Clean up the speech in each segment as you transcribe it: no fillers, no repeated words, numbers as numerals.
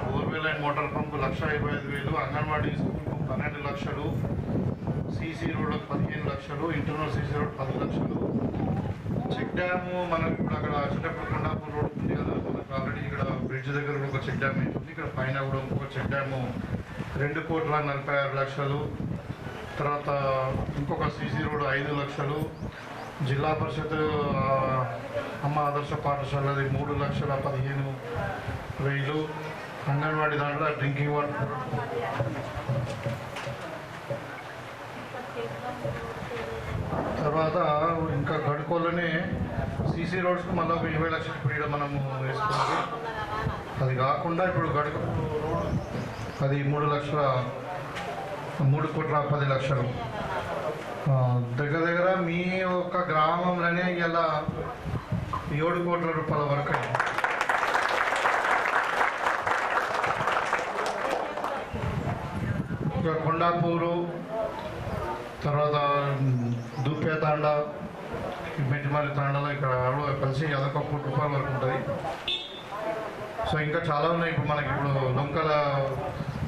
Borewell and motor పంపు 1,55,000, అంగన్వాడీ స్కూల్కు 12 లక్షలు, CC రోడ్లకు 15 లక్షలు, ఇంటర్నల్ సీసీ రోడ్ 10 లక్షలు, చెక్ డ్యాము మనకు ఇప్పుడు అక్కడ చిన్నప్పుడు కొండాపూర్ రోడ్ ఉంది కదా, మనకు ఆల్రెడీ ఇక్కడ బ్రిడ్జ్ దగ్గర ఒక చెక్ డ్యామ్ అవుతుంది, ఇక్కడ పైన కూడా ఇంకొక చెక్ డ్యాము 2,46,00,000, తర్వాత ఇంకొక సీసీ రోడ్ 5 లక్షలు, జిల్లా పరిషత్ అమ్మ ఆదర్శ పాఠశాలది 3,15,000, అంగన్వాడీ దాంట్లో డ్రింకింగ్ వాటర్ తర్వాత ఇంకా గడుకోళ్ళనే సీసీ రోడ్స్కి మళ్ళీ ఒక 20 లక్షలు ఇప్పుడు ఇక్కడ మనము వేసుకున్నది. అది కాకుండా ఇప్పుడు గడుకు రోడ్ అది 3,10,00,000. దగ్గర దగ్గర మీ యొక్క గ్రామంలోనే ఇలా 7 కోట్ల రూపాయల వరకు ఇక కొండాపూరు, తర్వాత దూపే తాండా, మెట్టిమాలి తాండాలో ఇక్కడ కలిసి అదొక 1 కోటి రూపాయల వరకు ఉంటుంది. సో ఇంకా చాలా ఉన్నాయి. ఇప్పుడు మనకి ఇప్పుడు లొంకల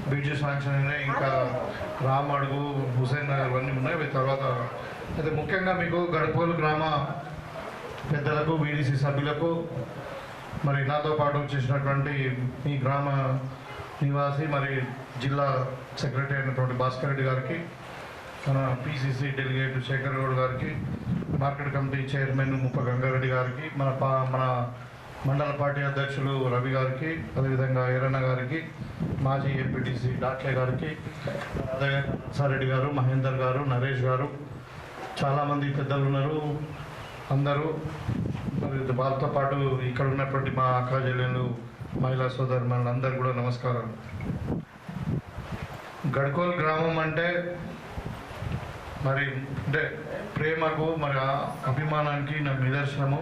బ్రిడ్జ్ శాంక్షన్ అయినాయి, ఇంకా రామడుగు, హుసేన్ నగర్ ఇవన్నీ ఉన్నాయి. తర్వాత అయితే ముఖ్యంగా మీకు గడపోలు గ్రామ పెద్దలకు, వీడీసీ సభ్యులకు, మరి నాతో పాటు చేసినటువంటి ఈ గ్రామ నివాసి మరి జిల్లా సెక్రటరీ అయినటువంటి భాస్కర్ రెడ్డి గారికి, మన పిసిసి డెలిగేట్ శేఖర్ గౌడ్ గారికి, మార్కెట్ కమిటీ చైర్మన్ ముప్ప గంగారెడ్డి గారికి, మన మండల పార్టీ అధ్యక్షులు రవి గారికి, అదేవిధంగా ఈరన్న గారికి, మాజీ ఎంపీటీసీ డాక్లే గారికి, సారెడ్డి గారు, మహేందర్ గారు, నరేష్ గారు, చాలామంది పెద్దలు ఉన్నారు. అందరూ మరి వాళ్ళతో పాటు ఇక్కడ ఉన్నటువంటి మా అక్క చెల్లెళ్ళు, మహిళా సోదరులు అందరూ కూడా నమస్కారం. గడ్కోల్ గ్రామం అంటే మరి అంటే ప్రేమకు మరి అభిమానానికి నాకు నిదర్శనము.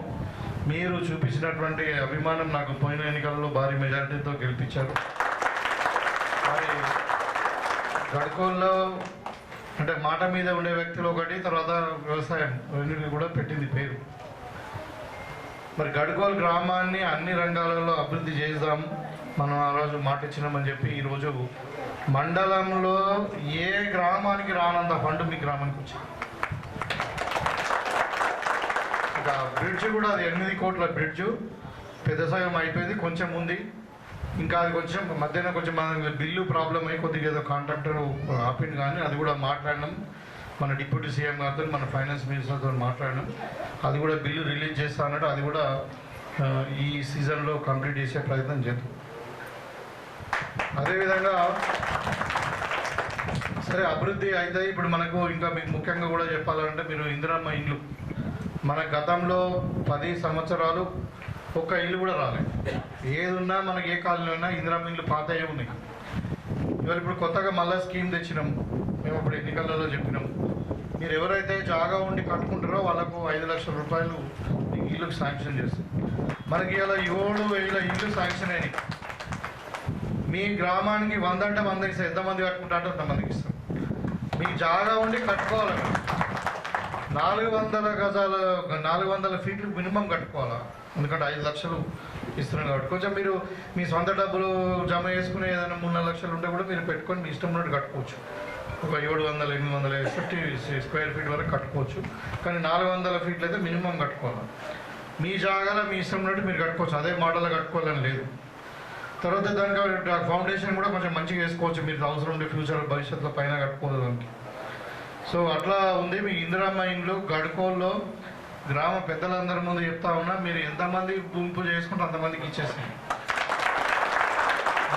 మీరు చూపించినటువంటి అభిమానం నాకు పోయిన ఎన్నికల్లో భారీ మెజారిటీతో గెలిపించారు. మరి గడ్కోల్లో అంటే మాట మీద ఉండే వ్యక్తులు ఒకటి, తర్వాత వ్యవసాయం రెండింటిని కూడా పెట్టింది పేరు. మరి గడ్కోల్ గ్రామాన్ని అన్ని రంగాలలో అభివృద్ధి చేద్దాం మనం ఆ రోజు మాట ఇచ్చినామని చెప్పి ఈరోజు మండలంలో ఏ గ్రామానికి రానంత ఫండ్ మీ గ్రామానికి వచ్చింది. ఇక బ్రిడ్జ్ కూడా అది 8 కోట్ల బ్రిడ్జ్ పెద్ద సగం అయిపోయింది, కొంచెం ఉంది ఇంకా. అది కొంచెం మధ్యాహ్నం కొంచెం మన బిల్లు ప్రాబ్లం అయ్యి కొద్దిగా ఏదో కాంట్రాక్టర్ ఆపింది, కానీ అది కూడా మాట్లాడినాం మన డిప్యూటీ సీఎం గారితో, మన ఫైనాన్స్ మినిస్టర్తో మాట్లాడినాం. అది కూడా బిల్లు రిలీజ్ చేస్తా అన్నట్టు, అది కూడా ఈ సీజన్లో కంప్లీట్ చేసే ప్రయత్నం చేద్దాం. అదేవిధంగా సరే అభివృద్ధి అయితే ఇప్పుడు మనకు ఇంకా మీకు ముఖ్యంగా కూడా చెప్పాలంటే, మీరు ఇందిరమ్మ ఇండ్లు మన గతంలో 10 సంవత్సరాలు ఒక్క ఇల్లు కూడా రాలేదు. ఏదున్నా మనకి ఏ కాలనీ ఉన్నా ఇందిరమ్మ ఇండ్లు పాతయ్యే ఉన్నాయి. ఇవాళ ఇప్పుడు కొత్తగా మళ్ళీ స్కీమ్ తెచ్చినాం. మేము అప్పుడు ఎన్నికలలో చెప్పినాం, మీరు ఎవరైతే జాగా ఉండి కట్టుకుంటారో వాళ్ళకు 5 లక్షల రూపాయలు ఇల్లుకు శాంక్షన్ చేస్తాం. మనకి ఇలా 7,000 ఇల్లు శాంక్షన్ అయినాయి. మీ గ్రామానికి 100 అంటే 100 ఇస్తాం. ఎంతమంది కట్టుకుంటా అంటే అంతమందికి ఇస్తాం. మీకు జాగా ఉండి కట్టుకోవాలి. 400 గజాలు 400 ఫీట్లు మినిమం కట్టుకోవాలా, ఎందుకంటే 5 లక్షలు ఇస్తున్నాం కాబట్టి. కొంచెం మీరు మీ సొంత డబ్బులు జమ చేసుకునే ఏదైనా 3-4 లక్షలు ఉంటే కూడా మీరు పెట్టుకొని మీ ఇష్టం ఉన్నట్టు కట్టుకోవచ్చు. ఒక 700-850 స్క్వేర్ ఫీట్ వరకు కట్టుకోవచ్చు. కానీ 400 ఫీట్లు అయితే మినిమం కట్టుకోవాలి. మీ జాగాలో మీ ఇష్టం ఉన్నట్టు మీరు కట్టుకోవచ్చు, అదే మోడల్లో కట్టుకోవాలని లేదు. తర్వాత దానికి ఫౌండేషన్ కూడా కొంచెం మంచిగా వేసుకోవచ్చు, మీరు అవసరం ఉండే ఫ్యూచర్ భవిష్యత్తులో పైన కట్టుకోవాలి దానికి. సో అట్లా ఉంది. మీ ఇందిరమ్మ ఇండ్లు గడ్కోల్లో గ్రామ పెద్దలందరి ముందు చెప్తా ఉన్నా, మీరు ఎంతమంది గుంపు చేసుకుంటే అంతమందికి ఇచ్చేస్తాయి.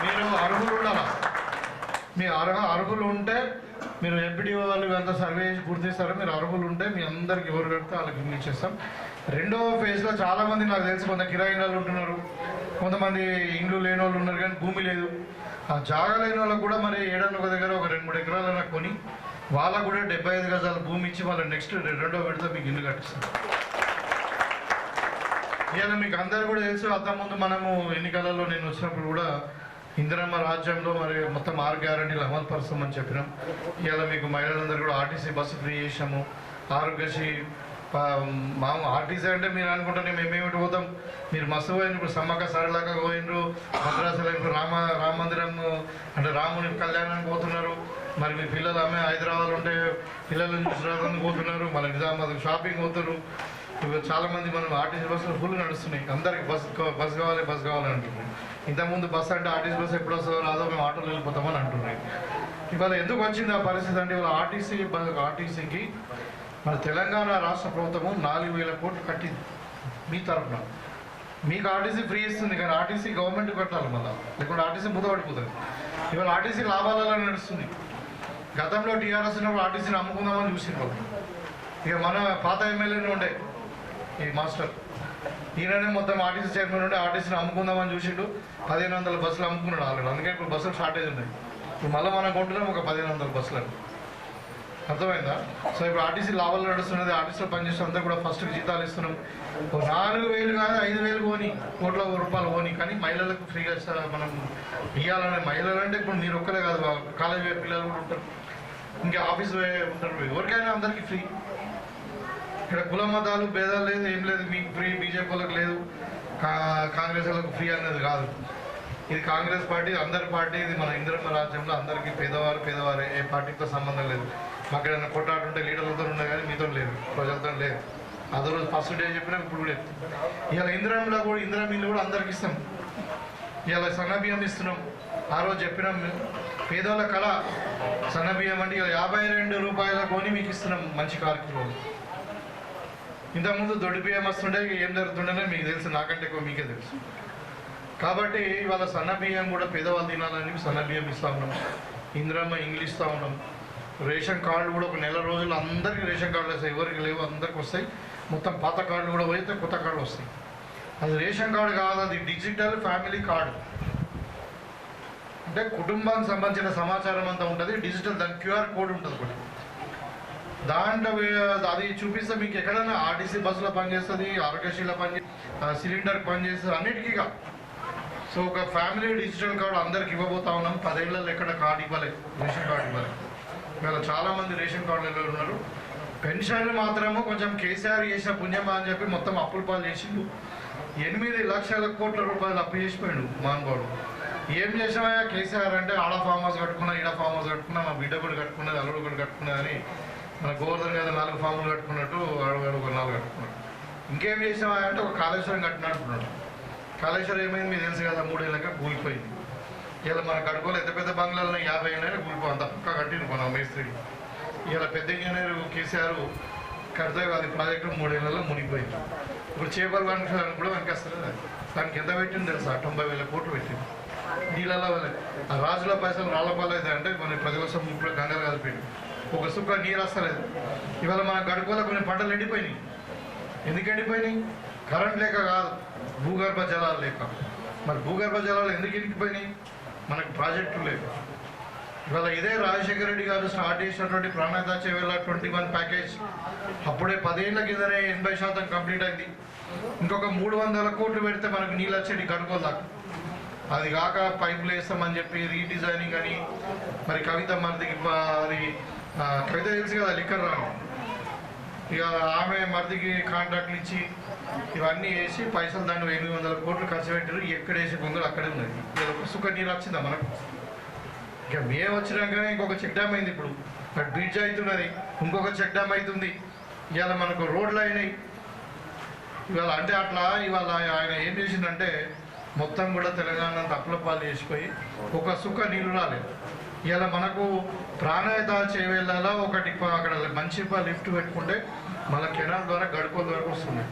మీరు అర్హులు ఉండాలా. మీ అర్హులు ఉంటే మీరు ఎంపీడీఓ వాళ్ళు అంతా సర్వే చేసి గుర్తిస్తారో, మీరు అర్హులు ఉంటే మీ అందరికి ఎవరు కడితే వాళ్ళకి ఇచ్చేస్తాం. రెండవ ఫేజ్లో చాలామంది నాకు తెలిసి కొంత కిరాయిలు ఉంటున్నారు, కొంతమంది ఇండ్లు లేని వాళ్ళు ఉన్నారు, కానీ భూమి లేదు. ఆ జాగా లేని వాళ్ళకు కూడా మరి ఏడన్నా ఒక దగ్గర ఒక 2-3 ఎకరాలైనా కొని వాళ్ళకు కూడా 75 గజాల భూమి ఇచ్చి వాళ్ళ నెక్స్ట్ 2వ విడత మీకు ఇల్లు కట్టిస్తాం. ఇవాళ మీకు అందరూ కూడా తెలుసు, అంతకుముందు మనము ఎన్నికలలో నేను వచ్చినప్పుడు కూడా ఇందిరమ్మ రాజ్యంలో మరి మొత్తం 6 గ్యారంటీలు అమలు పరుస్తామని చెప్పినాం. ఇవాళ మీకు మహిళలందరూ కూడా ఆర్టీసీ బస్సు ఫ్రీ చేసాము, ఆరోగ్యశ్రీ మా ఆర్టీసీ అంటే మీరు అనుకుంటే మేమేమిటి పోతాం, మీరు మస్తు పోయిన ఇప్పుడు సమ్మక్క సరళగా పోయినరు, భద్రాచలం ఇప్పుడు రామ మందిరం అంటే రాముని కళ్యాణానికి పోతున్నారు. మరి మీ పిల్లలు హైదరాబాద్ ఉంటే పిల్లలను చూసి పోతున్నారు, మళ్ళీ నిజామాబాద్ షాపింగ్ పోతున్నారు. ఇప్పుడు చాలామంది మనం ఆర్టీసీ బస్సులు ఫుల్ నడుస్తున్నాయి, అందరికి బస్ కావాలి అంటున్నారు. ఇంతకుముందు బస్సు అంటే ఆర్టీసీ బస్సు ఎప్పుడు వస్తుందో రాదో మేము ఆటోలో వెళ్ళిపోతామని అంటున్నాయి. ఇవాళ ఎందుకు వచ్చింది ఆ పరిస్థితి అంటే ఇవాళ ఆర్టీసీకి మన తెలంగాణ రాష్ట్ర ప్రభుత్వము 4,000 కోట్లు కట్టింది మీ తరఫున. మీకు ఆర్టీసీ ఫ్రీ ఇస్తుంది కానీ ఆర్టీసీ గవర్నమెంట్ కట్టాలి మళ్ళీ, లేకుంటే ఆర్టీసీ ముదపడిపోతుంది. ఇవాళ ఆర్టీసీ లాభాలలో నడుస్తుంది. గతంలో టీఆర్ఎస్ ఉన్నప్పుడు ఆర్టీసీని అమ్ముకుందామని చూసిన ఇక మన పాత ఎమ్మెల్యేనే ఉండే ఈ మాస్టర్, ఈయననే మొత్తం ఆర్టీసీ చైర్మన్ ఉండే ఆర్టీసీని అమ్ముకుందామని చూసిండు. 1,500 బస్సులు అమ్ముకున్నాడు ఆల్రెడీ. అందుకే ఇప్పుడు బస్సులు షార్టేజ్ ఉన్నాయి. ఇప్పుడు మళ్ళీ మనం కొంటున్నాం ఒక 1,500 బస్సులను. అర్థమైందా? సో ఇప్పుడు ఆర్టీసీ లాభాలు నడుస్తున్నది. ఆర్టీసీలో పనిచేస్తే అంతా కూడా ఫస్ట్ జీతాలు ఇస్తున్నాం. 4,000 కాదు 5,000 పోని, కోట్ల రూపాయలు పోని, కానీ మహిళలకు ఫ్రీగా మనం ఇవ్వాలనే. మహిళలు అంటే ఇప్పుడు మీరు ఒక్కరే కాదు, కాలేజ్ పిల్లలు కూడా ఉంటారు, ఇంకా ఆఫీస్ ఉంటారు, ఎవరికైనా అందరికీ ఫ్రీ. ఇక్కడ కుల మతాలు భేదాలు లేదు, ఏం లేదు. మీకు ఫ్రీ, బీజేపీ వాళ్ళకి లేదు, కాంగ్రెస్ వాళ్ళకు ఫ్రీ అనేది కాదు. ఇది కాంగ్రెస్ పార్టీ అందరి పార్టీ. ఇది మన ఇందిరమ్మ రాజ్యంలో అందరికీ పేదవారే, ఏ పార్టీతో సంబంధం లేదు. మాకు ఏదైనా కొట్టాడుంటే లీడర్లతో ఉన్నాయి కానీ మీతో లేదు, ప్రజలతో లేదు. అదే రోజు ఫస్ట్ డే చెప్పినా ఇప్పుడు కూడా ఇవాళ ఇందిరమ్మలో కూడా ఇందిరమ్మలు కూడా అందరికి ఇస్తాం. ఇవాళ సన్నబియ్యం ఇస్తున్నాం. ఆ రోజు చెప్పినాం పేదవాళ్ళ కళ సన్నబియ్యం అంటే ఇవాళ 52 రూపాయల కొని మీకు ఇస్తున్నాం మంచి కార్యక్రమం. ఇంతకుముందు దొడ్డి బియ్యం వస్తుండే ఏం జరుగుతుండేనే మీకు తెలుసు, నాకంటే ఎక్కువ మీకే తెలుసు. కాబట్టి ఇవాళ సన్నబియ్యం కూడా పేదవాళ్ళు తినాలని సన్నబియ్యం ఇస్తూ ఉన్నాం. ఇందిరమ్మ ఇంగ్లీష్ ఇస్తూ ఉన్నాం. రేషన్ కార్డులు కూడా ఒక నెల రోజులు అందరికీ రేషన్ కార్డులు వస్తాయి, ఎవరికి లేవు అందరికి వస్తాయి. మొత్తం పాత కార్డులు కూడా పోయితే కొత్త కార్డులు వస్తాయి. అది రేషన్ కార్డు కాదు, అది డిజిటల్ ఫ్యామిలీ కార్డు. అంటే కుటుంబానికి సంబంధించిన సమాచారం అంతా ఉంటుంది డిజిటల్. దాని క్యూఆర్ కోడ్ ఉంటుంది ఒకటి. దాంట్లో అది చూపిస్తే మీకు ఎక్కడైనా ఆర్టీసీ బస్సులో పనిచేస్తుంది, ఆరోగ్యశ్రీలో సిలిండర్ పనిచేస్తుంది, అన్నిటికీగా. సో ఒక ఫ్యామిలీ డిజిటల్ కార్డు అందరికి ఇవ్వబోతా ఉన్నాం. 10 ఏళ్ళలో ఎక్కడ కార్డు ఇవ్వలేదు, రేషన్ కార్డు ఇవ్వలేదు. ఇవాళ చాలామంది రేషన్ కార్డులలో ఉన్నారు. పెన్షన్లు మాత్రము కొంచెం కేసీఆర్ చేసిన పుణ్యమా అని చెప్పి మొత్తం అప్పుల పాలు చేసిండు. 8 లక్షల కోట్ల రూపాయలు అప్పు చేసిపోయాడు మానవాడు. ఏం చేసామా కేసీఆర్ అంటే ఆడ ఫామ్ హౌస్ కట్టుకున్నా, ఈడ ఫామ్ హౌస్ కట్టుకున్నా, మా బిడ్డ కూడా కట్టుకున్నది, అల్లుడు కూడా కట్టుకున్నది అని మన గోవర్ధన్ మీద 4 ఫాములు కట్టుకున్నట్టు వాడు ఒక 4 కట్టుకున్నాడు. ఇంకేం చేసామా అంటే ఒక కాళేశ్వరం కట్టినా అంటున్నాడు. కాళేశ్వరం ఏమైంది మీకు తెలుసు కదా, 3 ఏళ్ళగా కూలిపోయింది. ఇలా మన గడుకోలు ఎంత పెద్ద బంగ్లాలను 50 ఏళ్ళైనా కూలిపో అంత పక్క కట్టింది మన మేస్త్రి. ఇలా పెద్ద ఇంజనీర్ కేసీఆర్ కడితే అది ప్రాజెక్టు 3 ఏళ్ళలో మునిగిపోయింది. ఇప్పుడు చేపలు కనుక కూడా వెనకేస్తారు. దానికి ఎంత పెట్టింది తెలుసా? 90,000 కోట్లు పెట్టింది. నీళ్ళలో ఆ రాజుల పైసలు రాళ్ళపాలు అయితే అంటే మన ప్రజల ఇప్పుడు గంగలు కలిపింది. ఒక సుక్క నీరు వస్తలేదు. ఇవాళ మన గడుకోలో కొన్ని పంటలు ఎండిపోయినాయి. ఎందుకు ఎండిపోయినాయి? కరెంట్ లేక కాదు, భూగర్భ జలాలు లేక. మరి భూగర్భ జలాలు ఎందుకు ఎండిపోయినాయి? మనకు ప్రాజెక్టులు లేక. ఇవాళ ఇదే రాజశేఖర రెడ్డి గారు స్టార్ట్ చేసినటువంటి ప్రాణాయత చేవేళ 21 ప్యాకేజ్ అప్పుడే 10 ఏళ్ల కిందనే 80% కంప్లీట్ అయింది. ఇంకొక 300 కోట్లు పెడితే మనకు నీళ్ళు వచ్చేటి గడుకోలు దాకా. అది కాక పైపులు వేస్తామని చెప్పి రీడిజైనింగ్ అని, మరి కవిత మరిదికి అది కవిత తెలుసు కదా లిక్కర్ రాని, ఇక ఆమె మరిదికి కాంట్రాక్ట్లు ఇచ్చి ఇవన్నీ వేసి పైసలు దాన్ని 800 కోట్లు ఖర్చు పెట్టారు. ఎక్కడ వేసి పొందులు అక్కడే ఉన్నది. ఇలా ఒక సుఖ నీరు వచ్చిందా మనకు? ఇక మేము వచ్చినాకనే ఇంకొక చెక్ డ్యామ్ అయింది. ఇప్పుడు బ్రిడ్జ్ అవుతున్నది, ఇంకొక చెక్ డ్యామ్ అవుతుంది. ఇవాళ మనకు రోడ్లు అయినాయి. ఇవాళ అంటే అట్లా ఇవాళ ఆయన ఏం చేసిందంటే మొత్తం కూడా తెలంగాణ తప్పుల పాలు చేసిపోయి ఒక సుఖ నీళ్ళు రాలేదు. ఇవాళ మనకు ప్రాణాయత చేవేళ్ళలో ఒకటి అక్కడ మంచి లిఫ్ట్ పెట్టుకుంటే మళ్ళీ కెనాల్ ద్వారా గడుకోల వరకు వస్తుంది.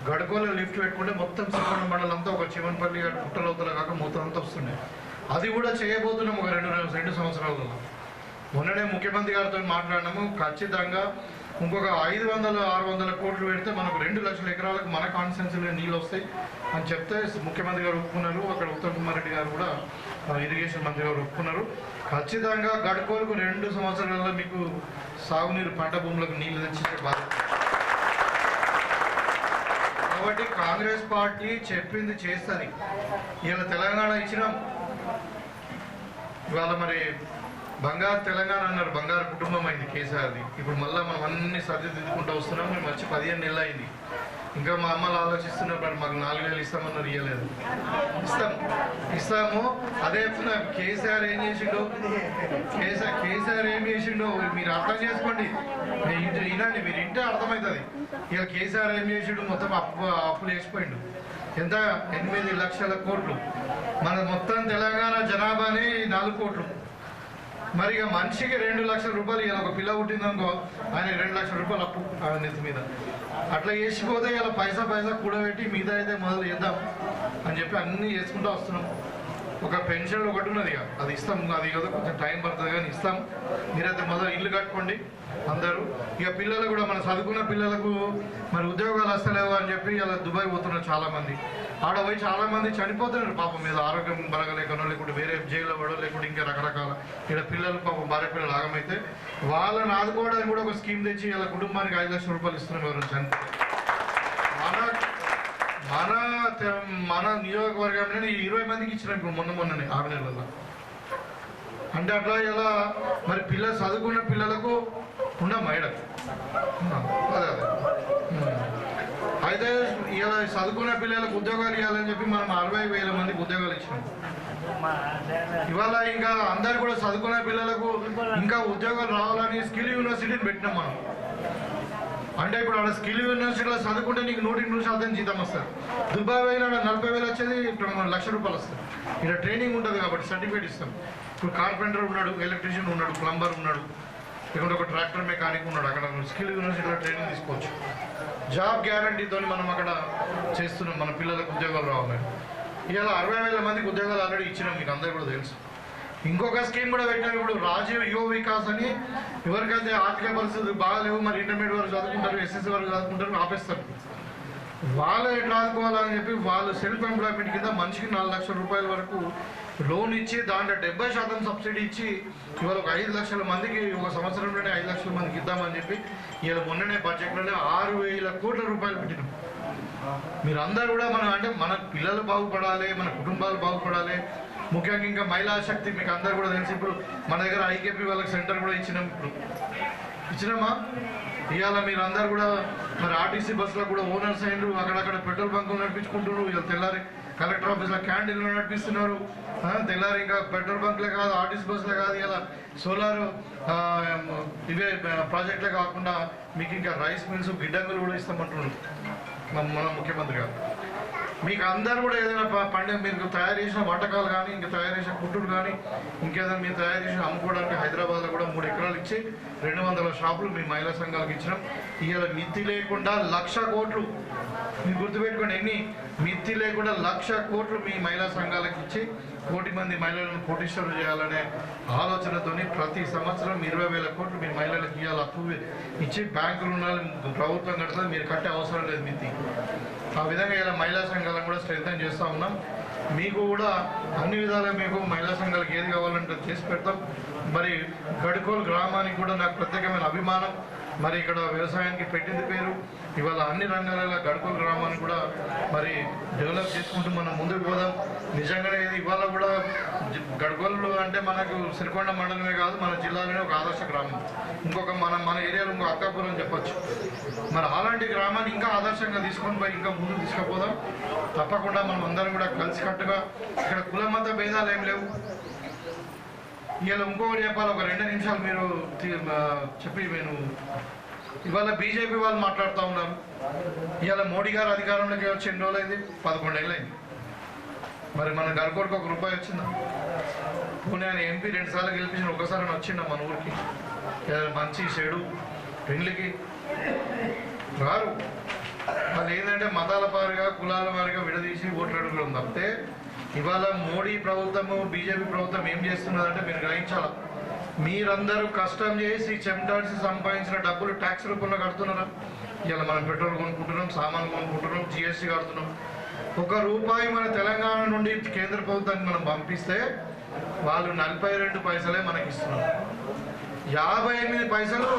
గడుకోలో లిఫ్ట్ పెట్టుకుంటే మొత్తం సిరికొండ మండలం అంతా ఒక చివన్పల్లి పుట్టలవుతల కాక మొత్తం అంతా వస్తుండే. అది కూడా చేయబోతున్నాం ఒక 2 సంవత్సరాలలో. మొన్ననే ముఖ్యమంత్రి గారితో మాట్లాడినాము. ఖచ్చితంగా ఇంకొక 500-600 కోట్లు పెడితే మనకు 2 లక్షల ఎకరాలకు మన కాన్స్టిట్యున్సీలో నీళ్ళు వస్తాయి అని చెప్తే ముఖ్యమంత్రి గారు ఒప్పుకున్నారు. అక్కడ ఉత్తమ్ కుమార్ రెడ్డి గారు కూడా ఇరిగేషన్ మంత్రి గారు ఒప్పుకున్నారు. ఖచ్చితంగా గడుకోలకు 2 సంవత్సరాలలో మీకు సాగునీరు పంట భూములకు నీళ్లు తెచ్చించే బాధ్యత. కాబట్టి కాంగ్రెస్ పార్టీ చెప్పింది చేస్తుంది. ఇలా తెలంగాణ ఇచ్చినాం. ఇవాళ మరి బంగారు తెలంగాణ అన్నారు, బంగారు కుటుంబం అయింది కేసీఆర్ది. ఇప్పుడు మళ్ళీ మనం అన్ని సరిదిద్దుకుంటూ వస్తున్నాం. మేము వచ్చి 15 నెలలు అయింది. ఇంకా మా అమ్మలు ఆలోచిస్తున్నప్పుడు మాకు 4,000 ఇస్తామన్నారు, ఇవ్వలేదు. ఇస్తాము. అదే చెప్తున్నా, కేసీఆర్ ఏం చేసిండో, కేసీఆర్ ఏం చేసిండో మీరు అర్థం చేసుకోండి. వినండి, మీరు ఇంటే అర్థమవుతుంది. ఇక కేసీఆర్ ఏం చేసిండు, మొత్తం అప్పులు వేసిపోయిండు. ఎంత? 8 లక్షల కోట్లు. మన మొత్తం తెలంగాణ జనాభాని 4 కోట్లు. మరి ఇక మనిషికి 2 లక్షల రూపాయలు. ఇలా ఒక పిల్ల పుట్టిందనుకో, ఆయన 2 లక్షల రూపాయలు అప్పు ఆయన నెత్తి మీద. అట్లా వేసిపోతే ఇలా పైసా కూడబెట్టి మిగతా అయితే మొదలు చేద్దాం అని చెప్పి అన్నీ చేసుకుంటూ వస్తున్నాం. ఒక పెన్షన్ ఒకటి ఉన్నది, ఇక అది ఇస్తాం. అది కదా కొంచెం టైం పడుతుంది కానీ ఇస్తాం. మీరైతే మొదలు ఇల్లు కట్టుకోండి అందరూ. ఇక పిల్లలు కూడా, మన చదువుకున్న పిల్లలకు మరి ఉద్యోగాలు వస్తలేవు అని చెప్పి ఇలా దుబాయ్ పోతున్నారు చాలామంది. ఆడ పోయి చాలామంది చనిపోతున్నారు పాపం, మీద ఆరోగ్యం బరగలేకనో, లేకుంటే వేరే జైల్లో పడో, లేకుంటే ఇంకా రకరకాల ఇక్కడ పిల్లలు పాపం భార్య పిల్లలు ఆగమైతే వాళ్ళని ఆదుకోవడానికి కూడా ఒక స్కీమ్ తెచ్చి ఇలా కుటుంబానికి 5 లక్షల రూపాయలు ఇస్తున్నాం. ఎవరు చనిపోతే మన నియోజకవర్గంలోనే 20 మందికి ఇచ్చినాం ఇప్పుడు మొన్ననే 6 నెలల్లో. అంటే అట్లా ఇలా మరి పిల్లలు చదువుకున్న పిల్లలకు ఉన్న మైడకు అదే అయితే ఇలా చదువుకున్న పిల్లలకు ఉద్యోగాలు ఇవ్వాలని చెప్పి మనం 60,000 మందికి ఉద్యోగాలు ఇచ్చినాం. ఇవాళ ఇంకా అందరు కూడా చదువుకున్న పిల్లలకు ఇంకా ఉద్యోగాలు రావాలని స్కిల్ యూనివర్సిటీని పెట్టినాం మనం. అంటే ఇప్పుడు ఆడ స్కిల్ యూనివర్సిటీలో చదువుకుంటే నీకు 100% జీతం వస్తుంది. దుబాయ్ పోయిన 40,000 వచ్చేది, ఇప్పుడు ₹1,00,000 వస్తుంది. ఇక్కడ ట్రైనింగ్ ఉంటుంది కాబట్టి సర్టిఫికేట్ ఇస్తాం. ఇప్పుడు కార్పెంటర్ ఉన్నాడు, ఎలక్ట్రీషియన్ ఉన్నాడు, ప్లంబర్ ఉన్నాడు, లేకుంటే ఒక ట్రాక్టర్ మెకానిక్ ఉన్నాడు. అక్కడ స్కిల్ యూనివర్సిటీలో ట్రైనింగ్ తీసుకోవచ్చు. జాబ్ గ్యారంటీతో మనం అక్కడ చేస్తున్నాం మన పిల్లలకు ఉద్యోగాలు రావాలని. ఇలా 60,000 మందికి ఉద్యోగాలు ఆల్రెడీ ఇచ్చినాం, మీకు అందరూ కూడా తెలుసు. ఇంకొక స్కీమ్ కూడా పెట్టారు ఇప్పుడు, రాజీవ్ యువ వికాస్ అని. ఎవరికైతే ఆర్థిక పరిస్థితులు బాగాలేవు, మరి ఇంటర్మీడియట్ వరకు చదువుకుంటారు, ఎస్ఎస్సీ వరకు చదువుకుంటారు, ఆపేస్తారు. వాళ్ళు ఎట్లా ఆదుకోవాలని చెప్పి వాళ్ళు సెల్ఫ్ ఎంప్లాయ్మెంట్ కింద మనిషికి 4 లక్షల రూపాయల వరకు లోన్ ఇచ్చి దాంట్లో 70% సబ్సిడీ ఇచ్చి ఇవాళ ఒక 5 లక్షల మందికి ఒక సంవత్సరంలోనే 5 లక్షల మందికి ఇద్దామని చెప్పి ఇలా మొన్ననే బడ్జెట్లోనే 6,000 కోట్ల రూపాయలు పెట్టినాం. మీరు అందరూ కూడా మన పిల్లలు బాగుపడాలి, మన కుటుంబాలు బాగుపడాలి. ముఖ్యంగా ఇంకా మహిళా శక్తి మీకు అందరు కూడా తెలిసి, ఇప్పుడు మన దగ్గర ఐకేపీ వాళ్ళకి సెంటర్ కూడా ఇచ్చినాం. ఇప్పుడు ఇచ్చినామా? ఇవాళ మీరు అందరు కూడా మరి ఆర్టీసీ బస్సులో కూడా ఓనర్స్ అయినరు, అక్కడక్కడ పెట్రోల్ బంకులు నడిపించుకుంటున్నారు. ఇలా తెల్లారి కలెక్టర్ ఆఫీస్లో క్యాంటీన్లు నడిపిస్తున్నారు. తెల్లారి ఇంకా పెట్రోల్ బంక్లే కాదు, ఆర్టీసీ బస్సులే కాదు, ఇలా సోలార్ ఇవే ప్రాజెక్టులే కాకుండా మీకు ఇంకా రైస్ మిల్స్, గిడ్డంగులు కూడా ఇస్తామంటున్నారు మన ముఖ్యమంత్రి గారు. మీకు అందరూ కూడా ఏదైనా పండుగ మీరు తయారు చేసిన వంటకాలు కానీ, ఇంకా తయారు చేసిన కుట్టులు కానీ, ఇంకేదైనా మీరు తయారు చేసిన అమ్ముకోవడానికి హైదరాబాద్లో కూడా 3 ఎకరాలు ఇచ్చి 200 షాపులు మీ మహిళా సంఘాలకు ఇచ్చినాం. ఇవాళ మిత్తి లేకుండా 1,00,000 కోట్లు, మీరు గుర్తుపెట్టుకోండి, ఎన్ని మిత్తి లేకుండా 1,00,000 కోట్లు మీ మహిళా సంఘాలకు ఇచ్చి 1 కోటి మంది మహిళలను కోటీశ్వరులు చేయాలనే ఆలోచనతోని ప్రతి సంవత్సరం 20,000 కోట్లు మీ మహిళలకు ఇవ్వాలి. అప్పు ఇచ్చి బ్యాంకు రుణాలు ప్రభుత్వం కడుతుంది, మీరు కట్టే అవసరం లేదు మిత్తి. ఆ విధంగా ఇలా మహిళా సంఘాలను కూడా స్ట్రెంథన్ చేస్తూ ఉన్నాం. మీకు కూడా అన్ని విధాలుగా మీకు మహిళా సంఘాలకు ఏది కావాలంటే చేసి పెడతాం. మరి గడుకోలు గ్రామానికి కూడా నాకు ప్రత్యేకమైన అభిమానం. మరి ఇక్కడ వ్యవసాయానికి పెట్టింది పేరు. ఇవాళ అన్ని రంగాలలో గడుకోలు గ్రామాన్ని కూడా మరి డెవలప్ చేసుకుంటూ మనం ముందుకు పోదాం. నిజంగానే ఇవాళ కూడా గడుకోలు అంటే మనకు సిరికొండ మండలమే కాదు, మన జిల్లాలోనే ఒక ఆదర్శ గ్రామం. ఇంకొక మన ఏరియాలో ఇంకో అక్కాపురం చెప్పొచ్చు. మరి అలాంటి గ్రామాన్ని ఇంకా ఆదర్శంగా తీసుకొని పోయి ఇంకా ముందుకు తీసుకుపోదాం. తప్పకుండా మనం అందరం కూడా కలిసికట్టుగా, ఇక్కడ కుల మత భేదాలు ఏం లేవు. ఇవాళ ఇంకొకటి చెప్పాలి, ఒక 2 నిమిషాలు మీరు చెప్పి నేను ఇవాళ బీజేపీ వాళ్ళు మాట్లాడుతూ ఉన్నారు. ఇవాళ మోడీ గారు అధికారంలోకి వచ్చి ఎన్ని రోజులు అయింది? 11 ఏళ్ళు అయింది. మరి మన గర్కోడికి ₹1 వచ్చిందా? పోనీ ఆయన ఎంపీ 2 సార్లు గెలిపించిన, ఒకసారి వచ్చిండా మన ఊరికి? మంచి చెడు పెళ్లికి రారు. అది ఏంటంటే మతాల వారిగా, కులాల వారిగా విడదీసి ఓట్లు అడుగుతుంది తప్పితే ఇవాళ మోడీ ప్రభుత్వము, బీజేపీ ప్రభుత్వం ఏం చేస్తున్నదంటే మీరు గ్రహించాల. మీరందరూ కష్టం చేసి చెమటాడిసి సంపాదించిన డబ్బులు ట్యాక్స్ రూపంలో కడుతున్నారా? ఇలా మనం పెట్రోల్ కొనుక్కుంటున్నాం, సామాన్లు కొనుక్కుంటున్నాం, జిఎస్టీ కడుతున్నాం. ₹1 మన తెలంగాణ నుండి కేంద్ర ప్రభుత్వానికి మనం పంపిస్తే వాళ్ళు 42 పైసలే మనకి ఇస్తున్నారు. 58 పైసలు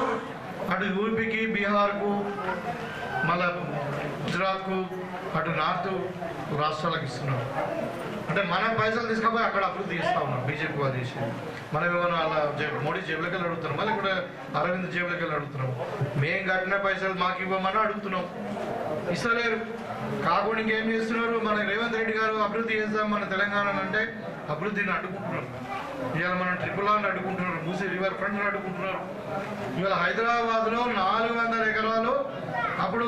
అటు యూపీకి, బీహార్కు, మళ్ళా గుజరాత్కు, అటు నార్త్ రాష్ట్రాలకు ఇస్తున్నారు. అంటే మన పైసలు తీసుకపోయి అక్కడ అభివృద్ధి చేస్తూ ఉన్నారు బీజేపీ వాళ్ళు చేసి. మనం ఏమైనా అలా మోడీ జేబులోకి వెళ్ళి అడుగుతున్నాం, మళ్ళీ కూడా అరవింద్ జేబులోకి వెళ్ళి అడుగుతున్నాం. మేము కట్టిన పైసలు మాకు ఇవ్వమని అడుగుతున్నాం, ఇస్తలేరు. కాకుండా ఇంకేం చేస్తున్నారు, మన రేవంత్ రెడ్డి గారు అభివృద్ధి చేద్దాం మన తెలంగాణ అంటే అభివృద్ధిని అడ్డుకుంటున్నారు. ఇవాళ మనం ట్రిపుల్ ఆర్ని అడ్డుకుంటున్నారు, మూసీ రివర్ ఫ్రంట్ని అడ్డుకుంటున్నారు. ఇవాళ హైదరాబాద్లో 400 ఎకరాలు అప్పుడు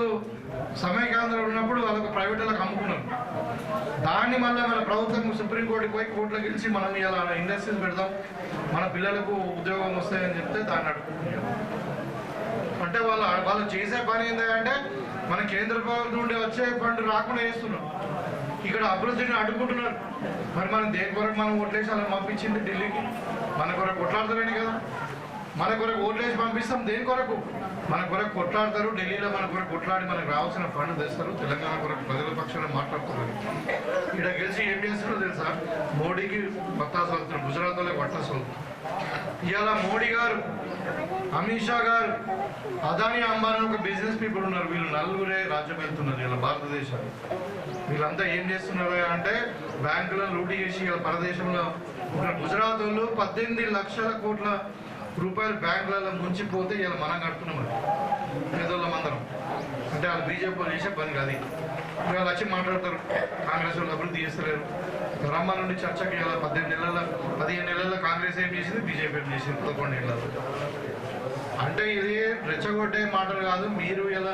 సమైక్యాంధ్ర ఉన్నప్పుడు వాళ్ళకు ప్రైవేట్ వాళ్ళకి అమ్ముకున్నారు. దాన్ని మళ్ళీ మన ప్రభుత్వం సుప్రీంకోర్టుకి పోయి కోర్టులో గెలిచి మనం ఇలా ఇండస్ట్రీస్ పెడదాం, మన పిల్లలకు ఉద్యోగం వస్తాయని చెప్తే దాన్ని అడ్డుకుంటున్నారు. అంటే వాళ్ళు చేసే పని ఏంటంటే మన కేంద్ర ప్రభుత్వం నుండి వచ్చే ఫండ్ రాకుండా చేస్తున్నారు, ఇక్కడ అభివృద్ధిని అడ్డుకుంటున్నారు. మరి మనం దేని కొరకు మనం ఓట్లేసి అలా పంపించింది ఢిల్లీకి? మన కొరకు కొట్లాడతారని కదా, మన కొరకు ఓట్లేసి పంపిస్తాం. దేని కొరకు? మన కొరకు కొట్లాడతారు ఢిల్లీలో, మన కొరకు కొట్లాడి మనకు రావాల్సిన ఫండ్ తెస్తారు, తెలంగాణ కొరకు ప్రజల పక్షాన మాట్లాడుతున్నారు. ఇక్కడ గెలిచి ఏం చేస్తున్నారో తెలుసా, మోడీకి పత్తాసు వెళ్తున్నారు, గుజరాత్ వాళ్ళకి పట్టాసు వెళ్తున్నారు. ఇవాళ మోడీ గారు, అమిత్ షా గారు, అదానీ అంబానీ ఒక బిజినెస్ పీపుల్ ఉన్నారు, వీళ్ళు నలుగురే రాజ్యం వెళ్తున్నారు ఇలా భారతదేశాన్ని. వీళ్ళంతా ఏం చేస్తున్నారు అంటే బ్యాంకులను లూటీ చేసి ఇలా పరదేశంలో గుజరాత్ వాళ్ళు 18 లక్షల కోట్ల రూపాయలు బ్యాంకులలో ముంచిపోతే ఇలా మనం కడుతున్నాం పేదోళ్ళం అందరం. అంటే వాళ్ళు బీజేపీ వాళ్ళు చేసే పని కాదు. ఇవాళ వచ్చి మాట్లాడతారు కాంగ్రెస్ వాళ్ళు అభివృద్ధి చేస్తలేరు. రమ్మ నుండి చర్చకి ఇలా 15 నెలల్లో కాంగ్రెస్ ఏం చేసింది, బీజేపీ ఏం చేసింది 11 ఏళ్ళలో. అంటే ఇది రెచ్చగొట్టే మాటలు కాదు. మీరు ఇలా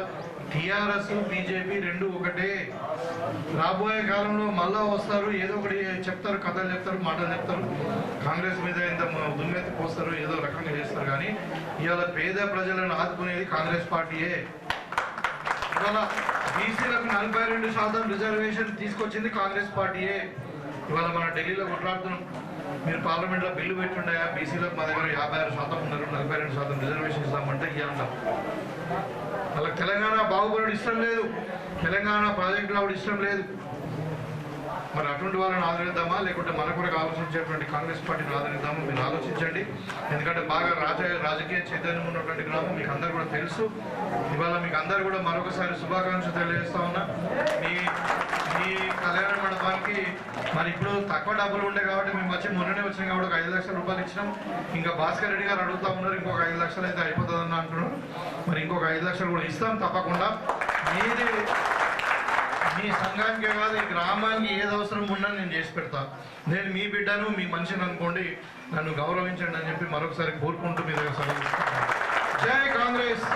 టీఆర్ఎస్ బీజేపీ రెండు ఒకటే. రాబోయే కాలంలో మళ్ళా వస్తారు, ఏదో ఒకటి చెప్తారు, కథలు చెప్తారు, మాటలు చెప్తారు, కాంగ్రెస్ మీద ఇంత దుమ్మెత్తి పోస్తారు, ఏదో రకంగా చేస్తారు. కానీ ఇవాళ పేద ప్రజలను ఆదుకునేది కాంగ్రెస్ పార్టీయే. ఇవాళ బీసీలకు 42% రిజర్వేషన్ తీసుకొచ్చింది కాంగ్రెస్ పార్టీయే. ఇవాళ మనం ఢిల్లీలో కొట్లాడుతున్నాం, మీరు పార్లమెంట్లో బిల్లు పెట్టుండయా బీసీలకు మా దగ్గర 56% ఉన్నారు, 42% రిజర్వేషన్ ఇస్తామంటే ఇవ్వంటాం. వాళ్ళకి తెలంగాణ బాగుపడడం ఇష్టం లేదు, తెలంగాణ ప్రాజెక్టులు ఆవిడ ఇష్టం లేదు. మరి అటువంటి వాళ్ళని ఆదరిద్దామా, లేకుంటే మన కొరకు ఆలోచించేటువంటి కాంగ్రెస్ పార్టీని ఆదరిద్దామా? మీరు ఆలోచించండి. ఎందుకంటే బాగా రాజకీయ చైతన్యం ఉన్నటువంటి గ్రామం మీకు అందరు కూడా తెలుసు. ఇవాళ మీకు అందరు కూడా మరొకసారి శుభాకాంక్షలు తెలియజేస్తా ఉన్నా. మీ కళ్యాణ మండపానికి మరి ఇప్పుడు తక్కువ డబ్బులు ఉండే కాబట్టి మేము మొన్ననే వచ్చినాం కాబట్టి ఒక 5 లక్షల రూపాయలు ఇచ్చినాం. ఇంకా భాస్కర్ రెడ్డి గారు అడుగుతా ఉన్నారు, ఇంకొక 5 లక్షలు అయితే అయిపోతుందని అంటున్నారు. మరి ఇంకొక 5 లక్షలు కూడా ఇస్తాం తప్పకుండా. మీ సంఘానికే కాదు, ఈ గ్రామానికి ఏది అవసరం ఉన్నా నేను చేసి పెడతా. నేను మీ బిడ్డను, మీ మనిషిని అనుకోండి, నన్ను గౌరవించండి అని చెప్పి మరొకసారి కోరుకుంటూ మీ దగ్గర సెలవు. జై కాంగ్రెస్.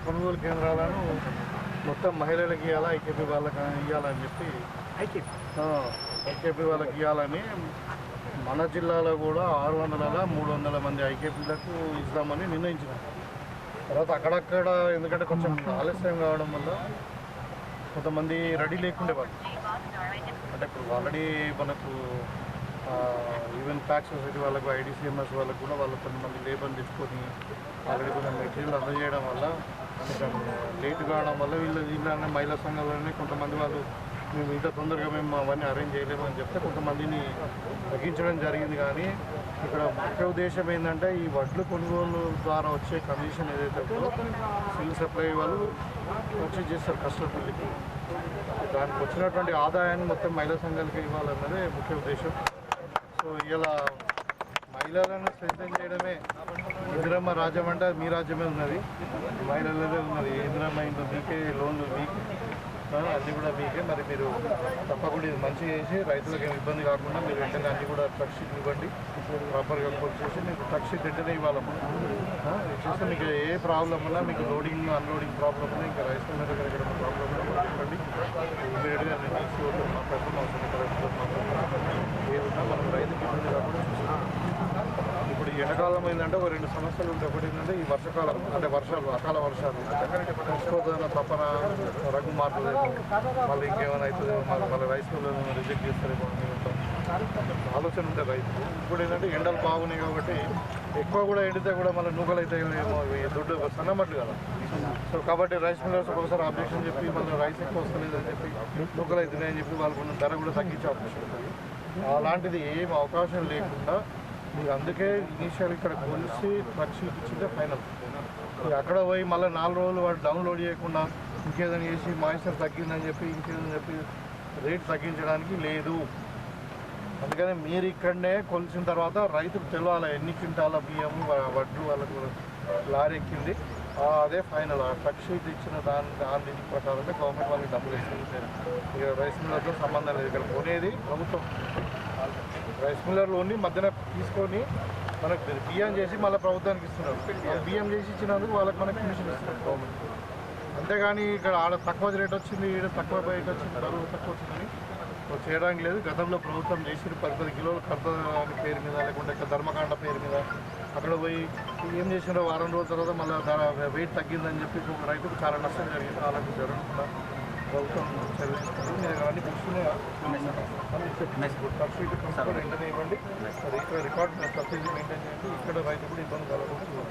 కొనుగోలు కేంద్రాలను మొత్తం మహిళలకు ఇవ్వాలా, ఐకేపీ వాళ్ళకి ఇవ్వాలని చెప్పి ఐకేపీ వాళ్ళకి ఇవ్వాలని మన జిల్లాలో కూడా 600-300 మంది ఐకేపీలకు ఇస్తామని నిర్ణయించినాం. తర్వాత అక్కడక్కడ ఎందుకంటే కొంచెం ఆలస్యం కావడం వల్ల కొంతమంది రెడీ లేకుండే వాళ్ళు. అంటే ఇప్పుడు ఆల్రెడీ మనకు ఈవెన్ ప్యాక్ సొసైటీ వాళ్ళకు, ఐడిసిఎంఎస్ వాళ్ళకు కూడా వాళ్ళు కొంతమంది లేబర్ని తెచ్చుకొని ఆల్రెడీ కొంచెం మెటీరియల్ అందజేయడం వల్ల కొంచెం లేట్ కావడం వల్ల వీళ్ళనే మహిళా సంఘాలనే కొంతమంది వాళ్ళు మేము ఇంత తొందరగా మేము అవన్నీ అరేంజ్ చేయలేమని చెప్తే కొంతమందిని తగ్గించడం జరిగింది. కానీ ఇక్కడ ముఖ్య ఉద్దేశం ఏంటంటే ఈ వడ్లు కొనుగోలు ద్వారా వచ్చే కమిషన్ ఏదైతే ఉందో సివిల్ సప్లై వాళ్ళు వచ్చి చేస్తారు కస్టమర్లకి. దానికి వచ్చినటువంటి ఆదాయాన్ని మొత్తం మహిళా సంఘాలకి ఇవ్వాలన్నదే ముఖ్య ఉద్దేశం. సో ఇలా మహిళలను స్ట్రెంథెన్ చేయడమే ఇందిరమ్మ రాజ్యం అంటే మీ రాజ్యమే ఉన్నది, మహిళలదే ఉన్నది. ఇందిరమ్మ ఇంట్లో మీకే లోన్లు మీకు అన్నీ కూడా మీకే. మరి మీరు తప్పకుండా ఇది మంచిగా చేసి రైతులకు ఏమి ఇబ్బంది కాకుండా మీరు వెంటనే అన్నీ కూడా ట్రక్ షీట్ ఇవ్వండి, ప్రాపర్గా కొలిసి చేసి మీకు ట్రక్ షీట్ వెంటనే ఇవ్వాలమ్మా. చేస్తే మీకు ఏ ప్రాబ్లం ఉన్నా, మీకు లోడింగ్ అన్లోడింగ్ ప్రాబ్లం ఉన్నా, ఇంకా రైస్ మిల్ దగ్గర ఎక్కడ ప్రాబ్లం ఉన్నా చెప్పండి. ఇమీడియట్గా నేను తీసుకుని మాట్లాడుతున్నాం, అవసరం కరెక్ట్గా మాట్లాడుతున్నాం. ఏదున్నా మనం రైతుకి ఇబ్బంది కాకుండా చూస్తున్నాం. ఇప్పుడు ఈ ఎండాకాలం ఏంటంటే ఒక 2 సమస్యలు ఉంటాయి. ఒకటి ఏంటంటే ఈ వర్షాకాలం అంటే వర్షాలు, అకాల వర్షాలు, తీసుకోదన్న తప్పన రంగు మారుతుంది, మళ్ళీ ఇంకేమైనా అవుతుందేమో, మళ్ళీ రైస్ మిల్ రిజెక్ట్ చేస్తారేమో ఆలోచన ఉంటుంది రైతు. ఇప్పుడు ఏంటంటే ఎండలు బాగున్నాయి కాబట్టి ఎక్కువ కూడా ఎండితే కూడా మళ్ళీ నూకలు అయితే ఏమో దొడ్డు సన్నమట్లు కదా. సో కాబట్టి రైస్ మిల్లర్స్ ఒకసారి అబ్జెక్షన్ చెప్పి మళ్ళీ రైస్ ఎక్కువ వస్తలేదు అని చెప్పి నూకలు అవుతున్నాయని చెప్పి వాళ్ళకు ధర కూడా తగ్గించే అవకాశం ఉంటుంది. అలాంటిది ఏం అవకాశం లేకుండా మీరు అందుకే ఇనీషియల్ ఇక్కడ కొలిసి ట్రక్ షీట్ ఇచ్చిందే ఫైనల్. అక్కడ పోయి మళ్ళీ 4 రోజులు వాడు డౌన్లోడ్ చేయకుండా ఇంకేదైనా చేసి మాయిశ్చర్ తగ్గిందని చెప్పి ఇంకేదని చెప్పి రేట్ తగ్గించడానికి లేదు. అందుకని మీరు ఇక్కడనే కొలిసిన తర్వాత రైతుకు తెలియాలి ఎన్ని క్వింటాల బియ్యము వడ్లు వాళ్ళకు లారీ ఎక్కింది, అదే ఫైనల్. ఆ ట్రక్ షీట్ ఇచ్చిన దాని ప్రకారంగా గవర్నమెంట్ వాళ్ళకి డబ్బులు ఇస్తుంది. ఇక రైస్ మిల్లర్తో సంబంధం లేదు, ఇక్కడ కొనేది ప్రభుత్వం. రైస్ మిల్లర్లు ఓన్లీ మధ్యన తీసుకొని మనకు బియ్యం చేసి మళ్ళీ ప్రభుత్వానికి ఇస్తున్నారు. బియ్యం చేసి ఇచ్చినందుకు వాళ్ళకి మనకి కమిషన్ ఇస్తున్నారు గవర్నమెంట్. అంతేగాని ఇక్కడ ఆడ తక్కువ రేట్ వచ్చింది, ఈడ తక్కువ రేట్ వచ్చింది, బరువు తక్కువ వచ్చిందని చేయడానికి లేదు. గతంలో ప్రభుత్వం చేసిన 10 కిలోలు కడతాని పేరు మీద, లేకుంటే ఇక్కడ ధర్మకాండ పేరు మీద అక్కడ పోయి ఏం చేసినారో వారం రోజుల తర్వాత మళ్ళీ వెయిట్ తగ్గిందని చెప్పి ఒక రైతుకు చాలా నష్టం జరిగింది. అలాంటి జరగకుండా ప్రభుత్వం చదివిస్తుంది. మీరు అవన్నీ కూర్చున్నాయా? ట్రక్ షీట్ వెంటనే ఇవ్వండి, రికార్డ్ ప్రతిదీ మెయింటైన్ చేయండి. ఇక్కడ రైతు కూడా ఇబ్బంది కలగకుండా